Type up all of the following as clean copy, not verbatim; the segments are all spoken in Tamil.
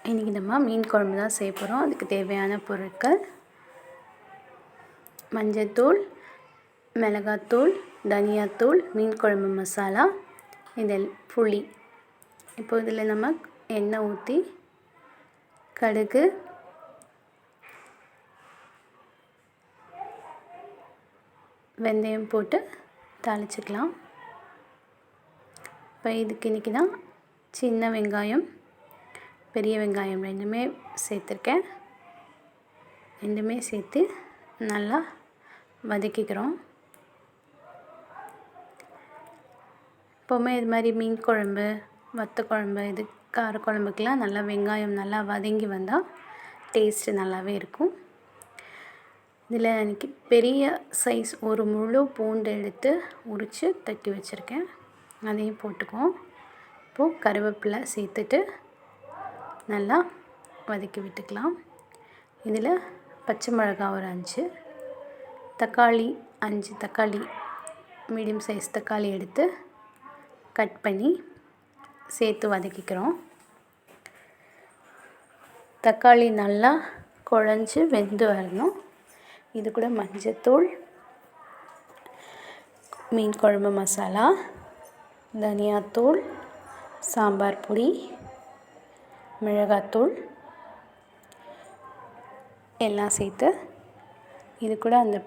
இன்றைக்கி நம்ம மீன் குழம்பு தான் செய்ய போகிறோம். அதுக்கு தேவையான பொருட்கள்: மஞ்சள்தூள், மிளகாத்தூள், தனியாத்தூள், மீன் குழம்பு மசாலா, இதில் புளி. இப்போ இதில் நம்ம எண்ணெய் ஊற்றி கடுகு, வெந்தயம் போட்டு தாளிச்சுக்கலாம். இப்போ இதுக்கு இன்றைக்கி தான் சின்ன வெங்காயம், பெரிய வெங்காயம் ரெண்டுமே சேர்த்துருக்கேன். ரெண்டுமே சேர்த்து நல்லா வதக்கிக்கிறோம். எப்போவுமே இது மாதிரி மீன் குழம்பு, வத்த குழம்பு, இது காரக்குழம்புக்கெலாம் நல்லா வெங்காயம் நல்லா வதங்கி வந்தால் டேஸ்ட்டு நல்லாவே இருக்கும். இதில் இன்றைக்கி பெரிய சைஸ் ஒரு முழு பூண்டு எடுத்து உரித்து தட்டி வச்சுருக்கேன். அதையும் போட்டுக்குவோம். இப்போது கருவேப்பிலை சேர்த்துட்டு நல்லா வதக்கி விட்டுக்கலாம். இதில் பச்சை மிளகாய் ஒரு 5, தக்காளி 5 தக்காளி, மீடியம் சைஸ் தக்காளி எடுத்து கட் பண்ணி சேர்த்து வதக்கிக்கிறோம். தக்காளி நல்லா குழஞ்சி வெந்து வரணும். இது கூட மஞ்சள்தூள், மீன் குழம்பு மசாலா, தனியாத்தூள், சாம்பார் பொடி, மிளகாத்தூள் எல்லாம் சேர்த்து இது கூட அந்த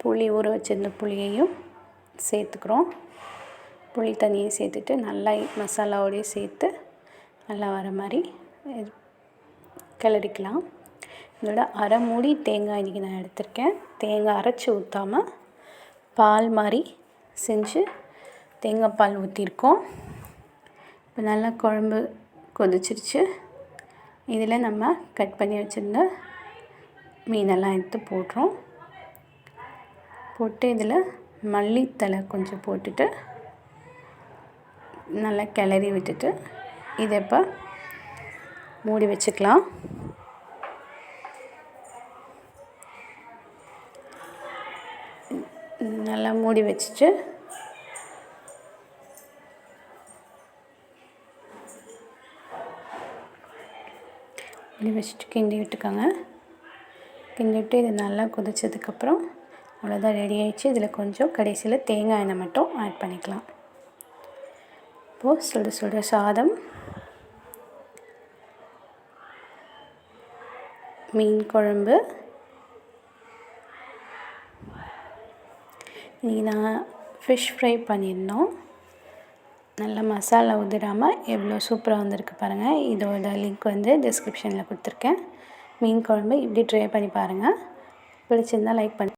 புளி ஊற வச்சிருந்த புளியையும் சேர்த்துக்கிறோம். புளி தண்ணியை சேர்த்துட்டு நல்லா மசாலாவோடையே சேர்த்து நல்லா வர மாதிரி கிளறிக்கலாம். இதோட அரை மூடி தேங்காய் இன்றைக்கி நான் எடுத்திருக்கேன். தேங்காய் அரைச்சி ஊற்றாமல் பால் மாதிரி செஞ்சு தேங்காய் பால் ஊற்றிருக்கோம். இப்போ நல்லா குழம்பு கொதிச்சிருச்சு. இதில் நம்ம கட் பண்ணி வச்சுருந்த மீனெல்லாம் எடுத்து போடுறோம். போட்டு இதில் மல்லித்தழை கொஞ்சம் போட்டுட்டு நல்லா கிளறி விட்டுட்டு இதை இப்போ மூடி வச்சுக்கலாம். நல்லா மூடி வச்சுட்டு கிண்டி விட்டுக்கோங்க. கிண்டி விட்டு இது நல்லா கொதிச்சதுக்கப்புறம் அவ்வளோதான், ரெடி ஆகிடுச்சு. இதில் கொஞ்சம் கடைசியில் தேங்காய் எண்ணெய் மட்டும் ஆட் பண்ணிக்கலாம். இப்போது சுட சுட சாதம், மீன் குழம்பு. இன்றைக்கி நான் ஃபிஷ் ஃப்ரை பண்ணியிருந்தோம். நல்ல மசாலா உதிராமல் எவ்வளோ சூப்பராக வந்திருக்கு பாருங்கள். இதோட லிங்க் வந்து டிஸ்கிரிப்ஷனில் கொடுத்துருக்கேன். மீன் குழம்பு இப்படி ட்ரை பண்ணி பாருங்கள். பிடிச்சிருந்தால் லைக் பண்ணி